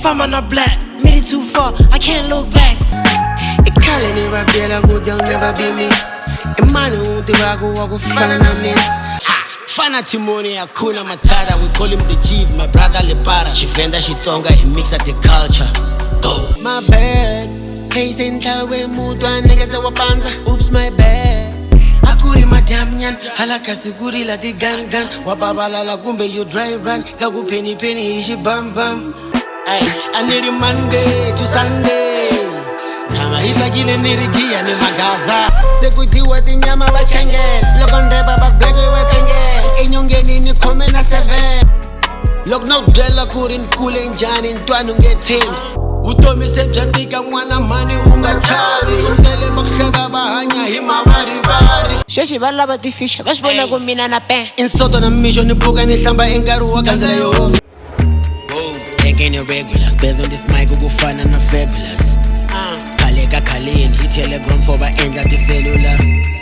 fama na black. Made it too far, I can't look back. It can't never be like good, they'll never be me. A man who the wago wago fana na me. Fana Timoni Akuna Matata, we call him the chief, my brother Lepara. Chifenda Shitonga, he mix at the culture. Go. My bad. Case in Tawe Mudwa niggas that wapanza. Oops, my bad. Akuri madam nyan, halaka siguri la di gang. Wababala la gumbe you dry run. Gagu penny ishi bam bam. Ay, I need it Monday to Sunday. Sama ifagile nirigia ni magaza. Sekuti wati nyama bachenge. Lokonde baba blego iwe penge. Inyongeni ni kome na 7. Lok nok dela kurin kule njani ntwanu ngeting. Utomi sejatika mwana mani unga chavi. Untele moksheba bahanya hima bari. Sheshi bala bati fisha, bashbona kumina na pen. Insoto na misho ni puka ni shamba engaru wa kanzela yo. Again irregulars, based on this mic go fana na fabulous. Kaleka kalini, i telegram for ba enda the cellular.